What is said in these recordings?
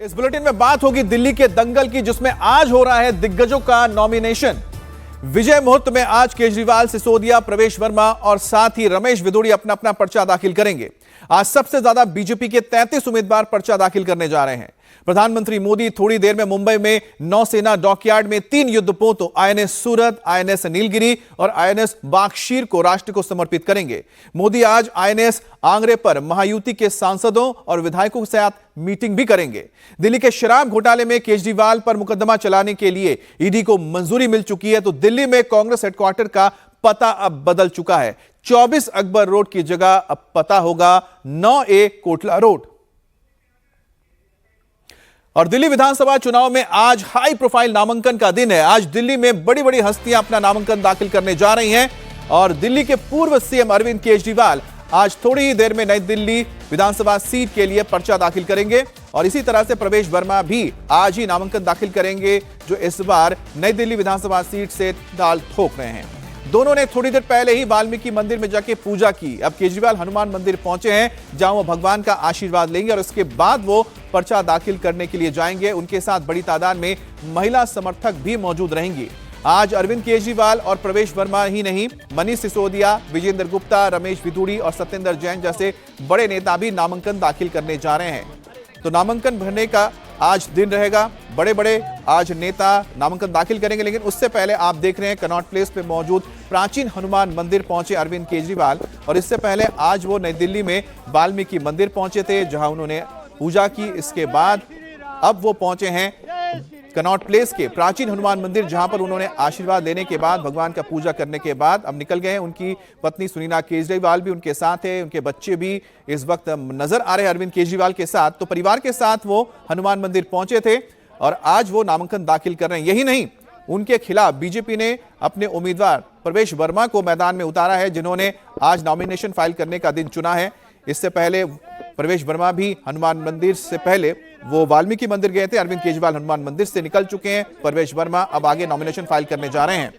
इस बुलेटिन में बात होगी दिल्ली के दंगल की, जिसमें आज हो रहा है दिग्गजों का नॉमिनेशन। विजय मुहूर्त में आज केजरीवाल, सिसोदिया, प्रवेश वर्मा और साथ ही रमेश विदुड़ी अपना अपना पर्चा दाखिल करेंगे। आज सबसे ज्यादा बीजेपी के 33 उम्मीदवार पर्चा दाखिल करने जा रहे हैं। प्रधानमंत्री मोदी थोड़ी देर में मुंबई में नौसेना डॉकयार्ड में 3 युद्धपोतों आईएनएस सूरत, आईएनएस नीलगिरी और आईएनएस बागशीर को राष्ट्र को समर्पित करेंगे। मोदी आज आईएनएस आंग्रे पर महायुति के सांसदों और विधायकों के साथ मीटिंग भी करेंगे। दिल्ली के शराब घोटाले में केजरीवाल पर मुकदमा चलाने के लिए ईडी को मंजूरी मिल चुकी है, तो दिल्ली में कांग्रेस हेडक्वार्टर का पता अब बदल चुका है। 24 अकबर रोड की जगह अब पता होगा 9A कोटला रोड। और दिल्ली विधानसभा चुनाव में आज हाई प्रोफाइल नामांकन का दिन है। आज दिल्ली में बड़ी बड़ी हस्तियां अपना नामांकन दाखिल करने जा रही हैं और दिल्ली के पूर्व सीएम अरविंद केजरीवाल आज थोड़ी ही देर में नई दिल्ली विधानसभा सीट के लिए पर्चा दाखिल करेंगे और इसी तरह से प्रवेश वर्मा भी आज ही नामांकन दाखिल करेंगे, जो इस बार नई दिल्ली विधानसभा सीट से दाल ठोक रहे हैं। दोनों ने थोड़ी देर पहले ही वाल्मीकि मंदिर में जाके पूजा की। अब केजरीवाल हनुमान मंदिर पहुंचे हैं, जहां वो भगवान का आशीर्वाद लेंगे और उसके बाद वो पर्चा दाखिल करने के लिए जाएंगे। उनके साथ बड़ी तादाद में महिला समर्थक भी मौजूद रहेंगी। आज अरविंद केजरीवाल और प्रवेश वर्मा ही नहीं, मनीष सिसोदिया, विजेंद्र गुप्ता, रमेश विदुड़ी और सत्येंद्र जैन जैसे बड़े नेता भी नामांकन दाखिल करने जा रहे हैं। तो नामांकन भरने का आज दिन रहेगा। बड़े बड़े आज नेता नामांकन दाखिल करेंगे, लेकिन उससे पहले आप देख रहे हैं कनॉट प्लेस पे मौजूद प्राचीन हनुमान मंदिर पहुंचे अरविंद केजरीवाल और इससे पहले आज वो नई दिल्ली में वाल्मीकि मंदिर पहुंचे थे, जहां उन्होंने पूजा की। इसके बाद अब वो पहुंचे हैं कनॉट प्लेस के प्राचीन हनुमान मंदिर, जहां पर उन्होंने आशीर्वाद लेने के बाद, भगवान का पूजा करने के बाद अब निकल गए हैं। उनकी पत्नी सुनीता केजरीवाल भी उनके साथ है, उनके बच्चे भी इस वक्त नजर आ रहे हैं अरविंद केजरीवाल के साथ। तो परिवार के साथ वो हनुमान मंदिर पहुंचे थे और आज वो नामांकन दाखिल कर रहे हैं। यही नहीं, उनके खिलाफ बीजेपी ने अपने उम्मीदवार प्रवेश वर्मा को मैदान में उतारा है, जिन्होंने आज नॉमिनेशन फाइल करने का दिन चुना है। इससे पहले प्रवेश वर्मा भी हनुमान मंदिर से पहले वो वाल्मीकि मंदिर गए थे। अरविंद केजरीवाल हनुमान मंदिर से निकल चुके हैं। प्रवेश वर्मा अब आगे नॉमिनेशन फाइल करने जा रहे हैं।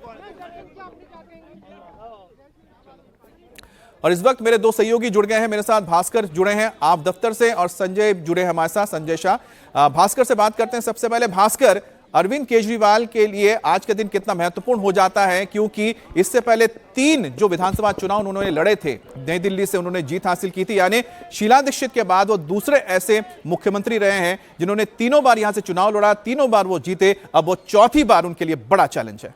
और इस वक्त मेरे 2 सहयोगी जुड़ गए हैं मेरे साथ। भास्कर जुड़े हैं आप दफ्तर से और संजय जुड़े हैं हमारे साथ, संजय शाह। भास्कर से बात करते हैं। सबसे पहले भास्कर, अरविंद केजरीवाल के लिए आज का दिन कितना महत्वपूर्ण हो जाता है, क्योंकि इससे पहले 3 जो विधानसभा चुनाव उन्होंने लड़े थे, नई दिल्ली से उन्होंने जीत हासिल की थी। यानी शीला दीक्षित के बाद वो दूसरे ऐसे मुख्यमंत्री रहे हैं जिन्होंने 3 बार यहां से चुनाव लड़ा, 3 बार वो जीते। अब वो 4थी बार उनके लिए बड़ा चैलेंज है।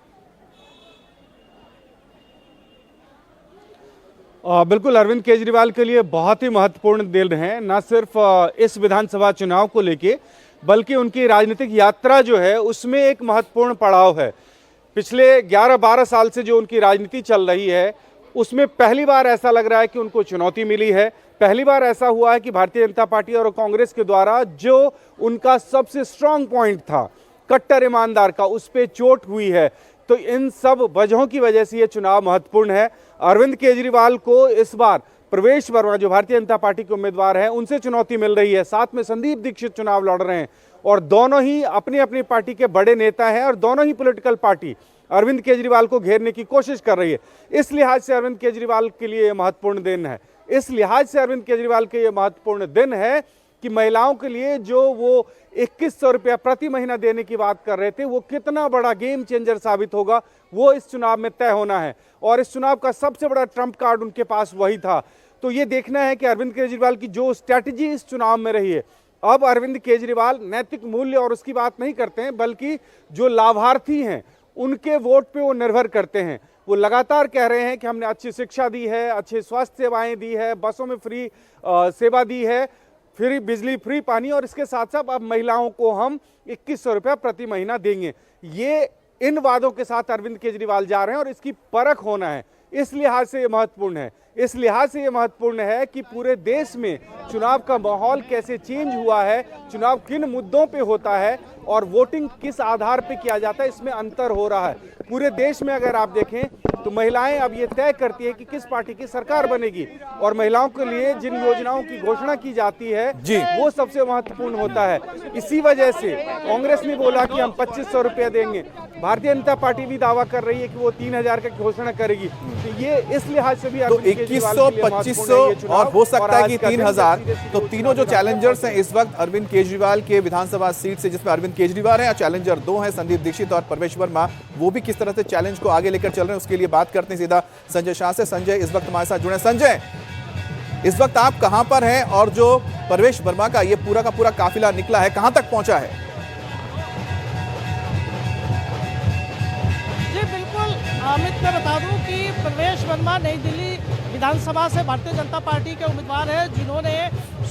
बिल्कुल, अरविंद केजरीवाल के लिए बहुत ही महत्वपूर्ण दिन है, न सिर्फ इस विधानसभा चुनाव को लेके, बल्कि उनकी राजनीतिक यात्रा जो है उसमें एक महत्वपूर्ण पड़ाव है। पिछले 11-12 साल से जो उनकी राजनीति चल रही है, उसमें पहली बार ऐसा लग रहा है कि उनको चुनौती मिली है। पहली बार ऐसा हुआ है कि भारतीय जनता पार्टी और कांग्रेस के द्वारा जो उनका सबसे स्ट्रांग पॉइंट था, कट्टर ईमानदार का, उस पर चोट हुई है। तो इन सब वजहों की वजह से ये चुनाव महत्वपूर्ण है। अरविंद केजरीवाल को इस बार प्रवेश वर्मा जो भारतीय जनता पार्टी के उम्मीदवार हैं, उनसे चुनौती मिल रही है। साथ में संदीप दीक्षित चुनाव लड़ रहे हैं और दोनों ही अपनी अपनी पार्टी के बड़े नेता हैं और दोनों ही पॉलिटिकल पार्टी अरविंद केजरीवाल को घेरने की कोशिश कर रही है। इस लिहाज से अरविंद केजरीवाल के लिए महत्वपूर्ण दिन है। इस लिहाज से अरविंद केजरीवाल के लिए महत्वपूर्ण दिन है कि महिलाओं के लिए जो वो 2100 रुपया प्रति महीना देने की बात कर रहे थे, वो कितना बड़ा गेम चेंजर साबित होगा, वो इस चुनाव में तय होना है। और इस चुनाव का सबसे बड़ा ट्रम्प कार्ड उनके पास वही था। तो ये देखना है कि अरविंद केजरीवाल की जो स्ट्रैटेजी इस चुनाव में रही है। अब अरविंद केजरीवाल नैतिक मूल्य और उसकी बात नहीं करते हैं, बल्कि जो लाभार्थी हैं उनके वोट पे वो निर्भर करते हैं। वो लगातार कह रहे हैं कि हमने अच्छी शिक्षा दी है, अच्छी स्वास्थ्य सेवाएं दी है, बसों में फ्री सेवा दी है, फ्री बिजली, फ्री पानी, और इसके साथ साथ अब महिलाओं को हम 2100 रुपया प्रति महीना देंगे। ये इन वादों के साथ अरविंद केजरीवाल जा रहे हैं और इसकी परख होना है। इस लिहाज से ये महत्वपूर्ण है। इस लिहाज से ये महत्वपूर्ण है कि पूरे देश में चुनाव का माहौल कैसे चेंज हुआ है, चुनाव किन मुद्दों पे होता है और वोटिंग किस आधार पे किया जाता है, इसमें अंतर हो रहा है। पूरे देश में अगर आप देखें तो महिलाएं अब ये तय करती है कि किस पार्टी की सरकार बनेगी और महिलाओं के लिए जिन योजनाओं की घोषणा की जाती है वो सबसे महत्वपूर्ण होता है। इसी वजह से कांग्रेस ने बोला कि हम 2500 रुपया देंगे, भारतीय जनता पार्टी भी दावा कर रही है कि वो 3000 का घोषणा करेगी। तो ये इस लिहाज से भी तो 2100, 2500 और हो सकता है कि 3000। तो तीनों जो चैलेंजर्स हैं इस वक्त अरविंद केजरीवाल के विधानसभा सीट से, जिसमें अरविंद केजरीवाल है, चैलेंजर 2 हैं, संदीप दीक्षित और परवेश वर्मा, वो भी किस तरह से चैलेंज को आगे लेकर चल रहे हैं उसके लिए बात करते हैं सीधा संजय शाह से। संजय इस वक्त हमारे साथ जुड़े। संजय, इस वक्त आप कहां पर हैं और जो परवेश वर्मा का ये पूरा का पूरा काफिला निकला है कहां तक पहुंचा है? अमित, मैं बता दूं कि परवेश वर्मा नई दिल्ली विधानसभा से भारतीय जनता पार्टी के उम्मीदवार हैं, जिन्होंने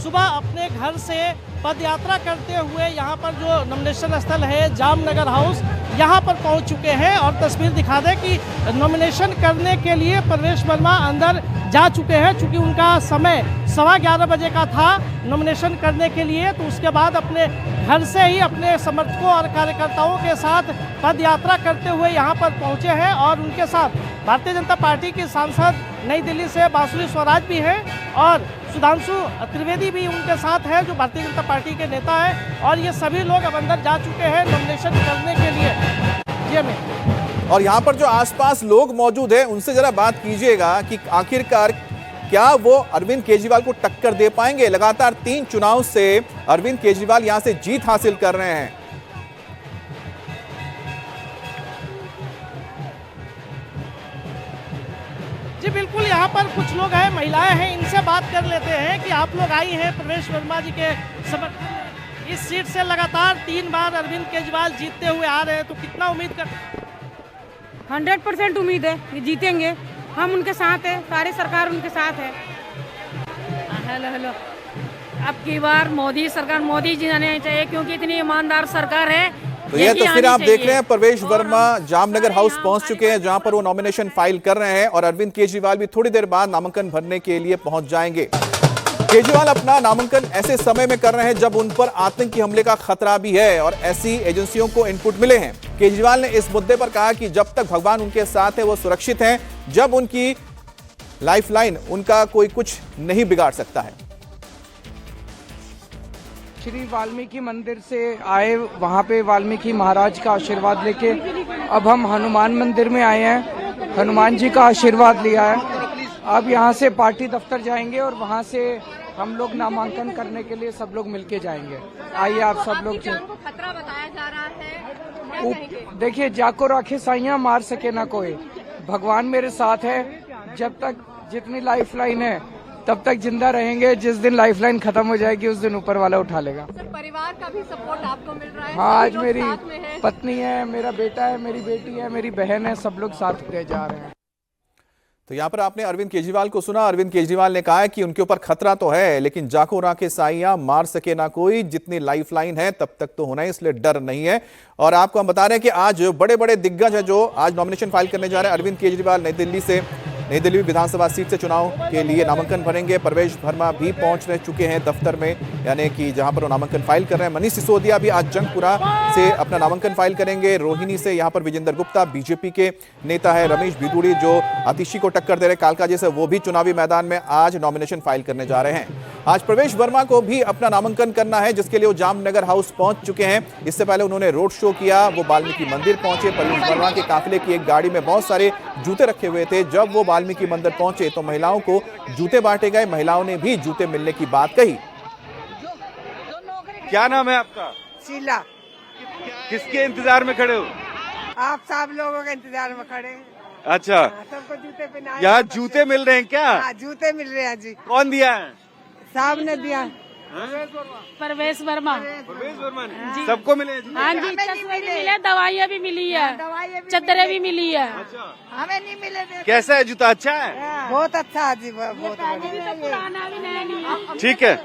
सुबह अपने घर से पद यात्रा करते हुए यहाँ पर जो नॉमिनेशन स्थल है जामनगर हाउस, यहाँ पर पहुँच चुके हैं। और तस्वीर दिखा दें कि नॉमिनेशन करने के लिए परवेश वर्मा अंदर जा चुके हैं, चूँकि उनका समय 11:15 बजे का था नॉमिनेशन करने के लिए। तो उसके बाद अपने घर से ही अपने समर्थकों और कार्यकर्ताओं के साथ पद यात्रा करते हुए यहाँ पर पहुँचे हैं। और उनके साथ भारतीय जनता पार्टी के सांसद नई दिल्ली से बांसुरी स्वराज भी हैं और सुधांशु त्रिवेदी भी उनके साथ है, जो भारतीय जनता पार्टी के नेता हैं। और ये सभी लोग अब अंदर जा चुके हैं नॉमिनेशन करने के लिए। जी में और यहाँ पर जो आसपास लोग मौजूद हैं उनसे जरा बात कीजिएगा कि आखिरकार क्या वो अरविंद केजरीवाल को टक्कर दे पाएंगे? लगातार 3 चुनाव से अरविंद केजरीवाल यहां से जीत हासिल कर रहे हैं। जी बिल्कुल, यहाँ पर कुछ लोग हैं, महिलाएं हैं, इनसे बात कर लेते हैं कि आप लोग आई हैं परवेश वर्मा जी के समर्थन में। इस सीट से लगातार 3 बार अरविंद केजरीवाल जीतते हुए आ रहे हैं, तो कितना उम्मीद कर? 100% उम्मीद है कि जीतेंगे। हम उनके साथ हैं, सारी सरकार उनके साथ है। हेलो, अब की बार मोदी सरकार, मोदी जी आने चाहिए, क्योंकि इतनी ईमानदार सरकार है। तो ये तस्वीर आप देख रहे हैं, परवेश वर्मा जामनगर हाउस पहुंच चुके हैं, जहां पर वो नॉमिनेशन फाइल कर रहे हैं। और अरविंद केजरीवाल भी थोड़ी देर बाद नामांकन भरने के लिए पहुंच जाएंगे। केजरीवाल अपना नामांकन ऐसे समय में कर रहे हैं जब उन पर आतंकी हमले का खतरा भी है और ऐसी एजेंसियों को इनपुट मिले हैं। केजरीवाल ने इस मुद्दे पर कहा कि जब तक भगवान उनके साथ है वो सुरक्षित हैं, जब उनकी लाइफलाइन उनका कोई कुछ नहीं बिगाड़ सकता है। श्री वाल्मीकि मंदिर से आए, वहाँ पे वाल्मीकि महाराज का आशीर्वाद लेके अब हम हनुमान मंदिर में आए हैं, हनुमान जी का आशीर्वाद लिया है। अब यहाँ से पार्टी दफ्तर जाएंगे और वहाँ से हम लोग नामांकन करने के लिए सब लोग मिलके जाएंगे। आइए आप सब लोग। खतरा बताया जा रहा है। देखिए, जाको राखे साइयां मार सके ना कोई, भगवान मेरे साथ है। जब तक जितनी लाइफलाइन है तब तक जिंदा रहेंगे। जिस दिन लाइफलाइन खत्म हो जाएगी उस दिन ऊपर वाला उठा लेगा। सर, परिवार का भी सपोर्ट आपको मिल रहा है? हाँ, आज मेरी पत्नी है, मेरा बेटा है, मेरी बेटी है, मेरी बहन है, सब लोग साथ ले जा रहे हैं। तो यहाँ पर आपने अरविंद केजरीवाल को सुना। अरविंद केजरीवाल ने कहा है कि उनके ऊपर खतरा तो है, लेकिन जाको राखे साइयां मार सके ना कोई, जितनी लाइफलाइन है तब तक तो होना है, इसलिए डर नहीं है। और आपको हम बता रहे हैं कि आज बड़े बड़े दिग्गज है जो आज नॉमिनेशन फाइल करने जा रहे हैं। अरविंद केजरीवाल नई दिल्ली विधानसभा सीट से चुनाव के लिए नामांकन भरेंगे। परवेश वर्मा भी पहुंच रह चुके हैं दफ्तर में, यानी कि जहां पर वो नामांकन फाइल कर रहे हैं। मनीष सिसोदिया भी आज जंगपुरा से अपना नामांकन फाइल करेंगे। रोहिणी से यहां पर विजेंद्र गुप्ता बीजेपी के नेता है, रमेश भिदुड़ी जो आतिशी को टक्कर दे रहे कालका जैसे, वो भी चुनावी मैदान में आज नॉमिनेशन फाइल करने जा रहे हैं। आज परवेश वर्मा को भी अपना नामांकन करना है, जिसके लिए वो जामनगर हाउस पहुंच चुके हैं। इससे पहले उन्होंने रोड शो किया, वो वाल्मीकि मंदिर पहुंचे। परवेश वर्मा के काफिले की एक गाड़ी में बहुत सारे जूते रखे हुए थे। जब वो वाल्मीकि मंदिर पहुंचे तो महिलाओं को जूते बांटे गए, महिलाओं ने भी जूते मिलने की बात कही। क्या नाम है आपका? शीला। किसके इंतजार में खड़े हो? आप सब लोगों के इंतजार में खड़े हैं। अच्छा, सबको जूते पहनाए। यहाँ जूते मिल रहे हैं क्या? हाँ, जूते मिल रहे हैं जी। कौन दिया है? साहब ने दिया। परवेश वर्मा। परवेश वर्मा ने सबको मिले? हाँ जी, चश्मे भी मिले, दवाइयाँ भी मिली है, चद्दरें भी मिली है। हमें नहीं मिले थे। कैसा है जूता? अच्छा है, बहुत अच्छा है जी, बहुत पुराना भी नया नहीं है। ठीक है।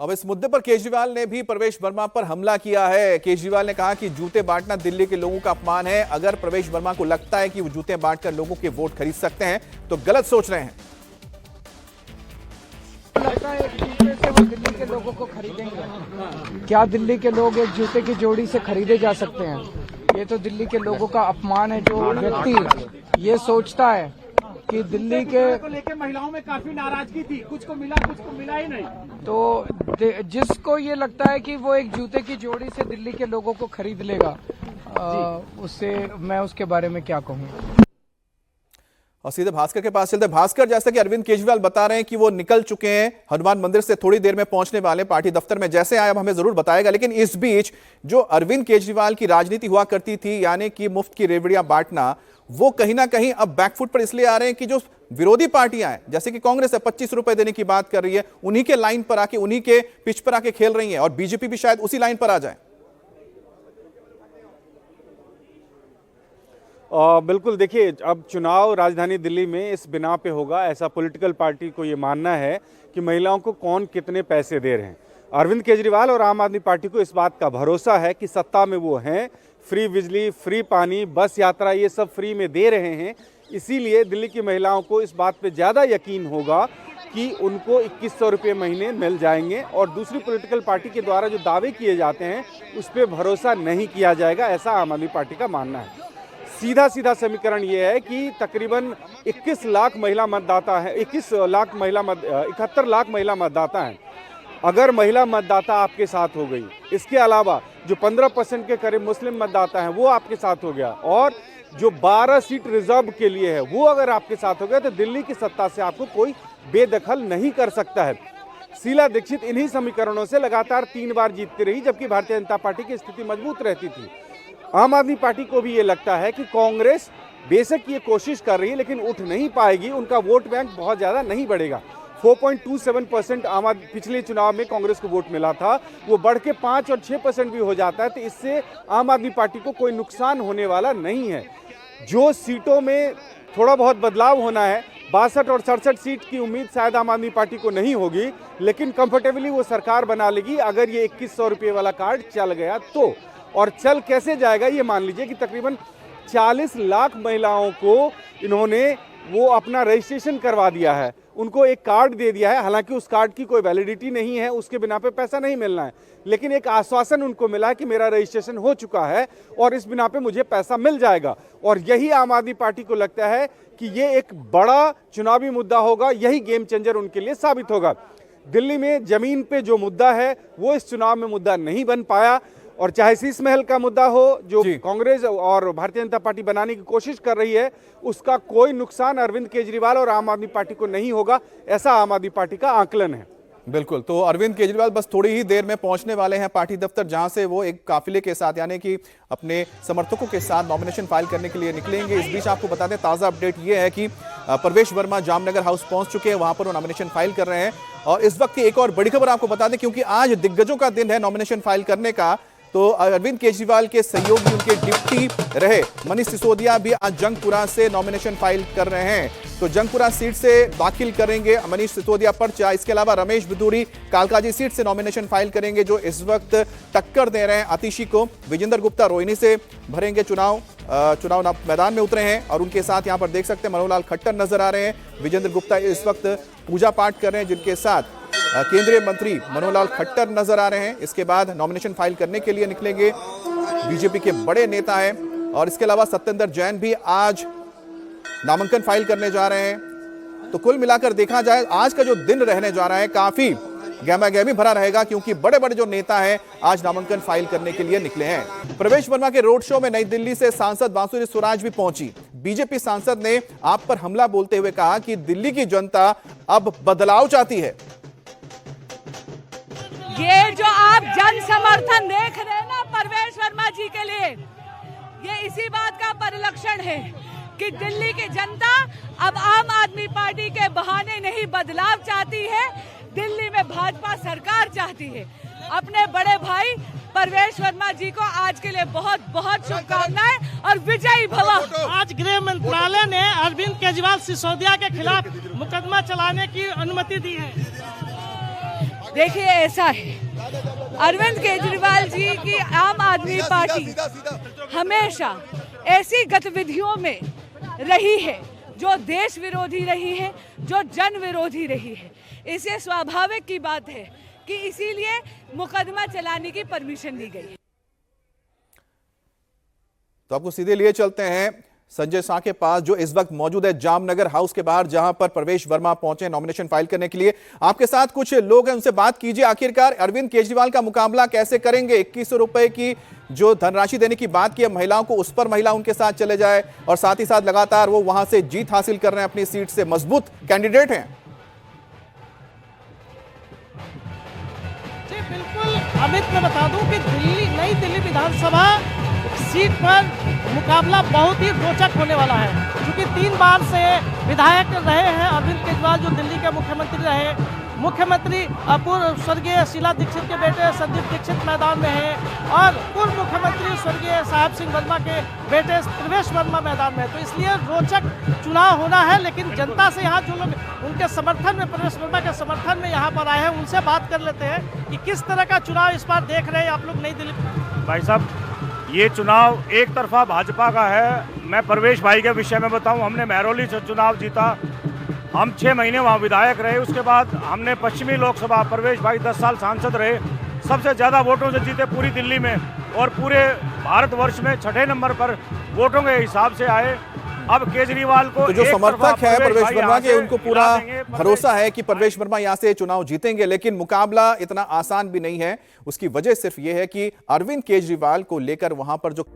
अब इस मुद्दे पर केजरीवाल ने भी परवेश वर्मा पर हमला किया है। केजरीवाल ने कहा कि जूते बांटना दिल्ली के लोगों का अपमान है। अगर परवेश वर्मा को लगता है कि वो जूते बांटकर लोगों के वोट खरीद सकते हैं तो गलत सोच रहे हैं। लगता है एक जूते से वो दिल्ली के लोगों को खरीदेंगे? क्या दिल्ली के लोग एक जूते की जोड़ी से खरीदे जा सकते हैं? ये तो दिल्ली के लोगों का अपमान है। जो व्यक्ति ये सोचता है कि दिल्ली के लेके महिलाओं में काफी नाराजगी थी, कुछ को मिला ही नहीं, तो जिसको ये लगता है कि वो एक जूते की जोड़ी से दिल्ली के लोगों को खरीद लेगा, उससे मैं उसके बारे में क्या कहूँ। और सीधे भास्कर के पास चलते हैं। भास्कर, जैसा कि अरविंद केजरीवाल बता रहे हैं कि वो निकल चुके हैं, हनुमान मंदिर से थोड़ी देर में पहुंचने वाले पार्टी दफ्तर में, जैसे आए अब हमें जरूर बताएगा। लेकिन इस बीच जो अरविंद केजरीवाल की राजनीति हुआ करती थी, यानी कि मुफ्त की रेवड़ियां बांटना, वो कहीं ना कहीं अब बैकफुट पर इसलिए आ रहे हैं कि जो विरोधी पार्टियां हैं, जैसे कि कांग्रेस है 25 रुपए देने की बात कर रही है, उन्हीं के लाइन पर आके, उन्हीं के पिच पर आके खेल रही है, और बीजेपी भी शायद उसी लाइन पर आ जाए। बिल्कुल, देखिए, अब चुनाव राजधानी दिल्ली में इस बिना पे होगा, ऐसा पॉलिटिकल पार्टी को ये मानना है कि महिलाओं को कौन कितने पैसे दे रहे हैं। अरविंद केजरीवाल और आम आदमी पार्टी को इस बात का भरोसा है कि सत्ता में वो हैं, फ्री बिजली, फ्री पानी, बस यात्रा, ये सब फ्री में दे रहे हैं। इसीलिए दिल्ली की महिलाओं को इस बात पे ज़्यादा यकीन होगा कि उनको 2100 रुपये महीने मिल जाएंगे, और दूसरी पॉलिटिकल पार्टी के द्वारा जो दावे किए जाते हैं उस पर भरोसा नहीं किया जाएगा, ऐसा आम आदमी पार्टी का मानना है। सीधा सीधा समीकरण ये है कि तकरीबन 21 लाख महिला मतदाता है, 71 लाख महिला मतदाता हैं। अगर महिला मतदाता आपके साथ हो गई, इसके अलावा जो 15% के करीब मुस्लिम मतदाता हैं वो आपके साथ हो गया, और जो 12 सीट रिजर्व के लिए है वो अगर आपके साथ हो गया, तो दिल्ली की सत्ता से आपको कोई बेदखल नहीं कर सकता है। शीला दीक्षित इन्हीं समीकरणों से लगातार 3 बार जीतती रही, जबकि भारतीय जनता पार्टी की स्थिति मजबूत रहती थी। आम आदमी पार्टी को भी ये लगता है कि कांग्रेस बेशक ये कोशिश कर रही है लेकिन उठ नहीं पाएगी, उनका वोट बैंक बहुत ज़्यादा नहीं बढ़ेगा। 4.27% आम आदमी पिछले चुनाव में कांग्रेस को वोट मिला था, वो बढ़ के 5 और 6% भी हो जाता है, तो इससे आम आदमी पार्टी को कोई नुकसान होने वाला नहीं है। जो सीटों में थोड़ा बहुत बदलाव होना है, 62 और 67 सीट की उम्मीद शायद आम आदमी पार्टी को नहीं होगी, लेकिन कंफर्टेबली वो सरकार बना लेगी अगर ये 2100 रुपये वाला कार्ड चल गया तो। और चल कैसे जाएगा, ये मान लीजिए कि तकरीबन 40 लाख महिलाओं को इन्होंने वो अपना रजिस्ट्रेशन करवा दिया है, उनको एक कार्ड दे दिया है। हालांकि उस कार्ड की कोई वैलिडिटी नहीं है, उसके बिना पे पैसा नहीं मिलना है, लेकिन एक आश्वासन उनको मिला है कि मेरा रजिस्ट्रेशन हो चुका है और इस बिना पे मुझे पैसा मिल जाएगा। और यही आम आदमी पार्टी को लगता है कि ये एक बड़ा चुनावी मुद्दा होगा, यही गेम चेंजर उनके लिए साबित होगा। दिल्ली में जमीन पे जो मुद्दा है वो इस चुनाव में मुद्दा नहीं बन पाया, और चाहे शीश महल का मुद्दा हो जो कांग्रेस और भारतीय जनता पार्टी बनाने की कोशिश कर रही है, उसका कोई नुकसान अरविंद केजरीवाल और आम आदमी पार्टी को नहीं होगा, ऐसा आम आदमी पार्टी का आकलन है। बिल्कुल, तो अरविंद केजरीवाल बस थोड़ी ही देर में पहुंचने वाले हैं पार्टी दफ्तर, जहां से वो एक काफिले के साथ, यानी कि अपने समर्थकों के साथ नॉमिनेशन फाइल करने के लिए निकलेंगे। इस बीच आपको बता दें, ताजा अपडेट ये है कि प्रवेश वर्मा जामनगर हाउस पहुंच चुके हैं, वहां पर वो नॉमिनेशन फाइल कर रहे हैं। और इस वक्त की एक और बड़ी खबर आपको बता दें, क्योंकि आज दिग्गजों का दिन है नॉमिनेशन फाइल करने का, तो अरविंद केजरीवाल के सहयोगी, उनके डिप्टी रहे मनीष सिसोदिया भी आज जंगपुरा से नॉमिनेशन फाइल कर रहे हैं। तो जंगपुरा सीट से दाखिल करेंगे मनीष सिसोदिया पर्चा। इसके अलावा रमेश बिधूरी कालकाजी सीट से नॉमिनेशन फाइल करेंगे, जो इस वक्त टक्कर दे रहे हैं आतिशी को। विजेंद्र गुप्ता रोहिणी से भरेंगे चुनाव मैदान में उतरे हैं, और उनके साथ यहां पर देख सकते हैं मनोहर लाल खट्टर नजर आ रहे हैं। विजेंद्र गुप्ता इस वक्त पूजा पाठ कर रहे हैं, जिनके साथ केंद्रीय मंत्री मनोहर लाल खट्टर नजर आ रहे हैं। इसके बाद नॉमिनेशन फाइल करने के लिए निकलेंगे बीजेपी के बड़े नेता हैं, और इसके अलावा सत्येंद्र जैन भी आज नामांकन फाइल करने जा रहे हैं। तो कुल मिलाकर देखा जाए, आज का जो दिन रहने जा रहा है काफी गहमा-गहमी भरा रहेगा, क्योंकि बड़े बड़े जो नेता हैं आज नामांकन फाइल करने के लिए निकले हैं। प्रवेश वर्मा के रोड शो में नई दिल्ली से सांसद बांसुरी स्वराज भी पहुंची। बीजेपी सांसद ने आप पर हमला बोलते हुए कहा कि दिल्ली की जनता अब बदलाव चाहती है। ये जो आप जन समर्थन देख रहे हैं ना प्रवेश वर्मा जी के लिए, ये इसी बात का परिलक्षण है कि दिल्ली की जनता अब आम आदमी पार्टी के बहाने नहीं बदलाव चाहती है, दिल्ली में भाजपा सरकार चाहती है। अपने बड़े भाई प्रवेश वर्मा जी को आज के लिए बहुत बहुत शुभकामनाएं और विजयी भव। आज गृह मंत्रालय ने अरविंद केजरीवाल सिसोदिया के खिलाफ मुकदमा चलाने की अनुमति दी है। देखिए, ऐसा है, अरविंद केजरीवाल जी की आम आदमी पार्टी हमेशा ऐसी गतिविधियों में रही है जो देश विरोधी रही है, जो जन विरोधी रही है। इसे स्वाभाविक की बात है कि इसीलिए मुकदमा चलाने की परमिशन दी गई। तो आपको सीधे लिए चलते हैं संजय शाह के पास, जो इस वक्त मौजूद है जामनगर हाउस के बाहर, जहां पर प्रवेश वर्मा पहुंचे नॉमिनेशन फाइल करने के लिए। आपके साथ कुछ लोग हैं, उनसे बात कीजिए। आखिरकार अरविंद केजरीवाल का मुकाबला कैसे करेंगे? 2100 रुपए की जो धनराशि देने की बात की है महिलाओं को, उस पर महिला उनके साथ चले जाए, और साथ ही साथ लगातार वो वहां से जीत हासिल कर रहे हैं, अपनी सीट से मजबूत कैंडिडेट हैं। जी बिल्कुल अमित, मैं बता दूं कि नई दिल्ली विधानसभा सीट पर मुकाबला बहुत ही रोचक होने वाला है, क्योंकि 3 बार से विधायक रहे हैं अरविंद केजरीवाल, जो दिल्ली के मुख्यमंत्री रहे। मुख्यमंत्री पूर्व स्वर्गीय शीला दीक्षित के बेटे संदीप दीक्षित मैदान में हैं, और पूर्व मुख्यमंत्री स्वर्गीय साहब सिंह वर्मा के बेटे प्रवेश वर्मा मैदान में है। तो इसलिए रोचक चुनाव होना है। लेकिन जनता से यहाँ जो लोग उनके समर्थन में, प्रवेश वर्मा के समर्थन में यहाँ पर आए हैं, उनसे बात कर लेते हैं कि किस तरह का चुनाव इस बार देख रहे हैं आप लोग नई दिल्ली। भाई साहब, ये चुनाव एक तरफा भाजपा का है। मैं प्रवेश भाई के विषय में बताऊं, हमने महरौली से चुनाव जीता, हम 6 महीने वहाँ विधायक रहे। उसके बाद हमने पश्चिमी लोकसभा, प्रवेश भाई 10 साल सांसद रहे, सबसे ज़्यादा वोटों से जीते पूरी दिल्ली में, और पूरे भारतवर्ष में 6ठे नंबर पर वोटों के हिसाब से आए। अब केजरीवाल को तो जो समर्थक है प्रवेश वर्मा के, उनको पूरा भरोसा है कि प्रवेश वर्मा यहां से चुनाव जीतेंगे। लेकिन मुकाबला इतना आसान भी नहीं है। उसकी वजह सिर्फ ये है कि अरविंद केजरीवाल को लेकर वहां पर जो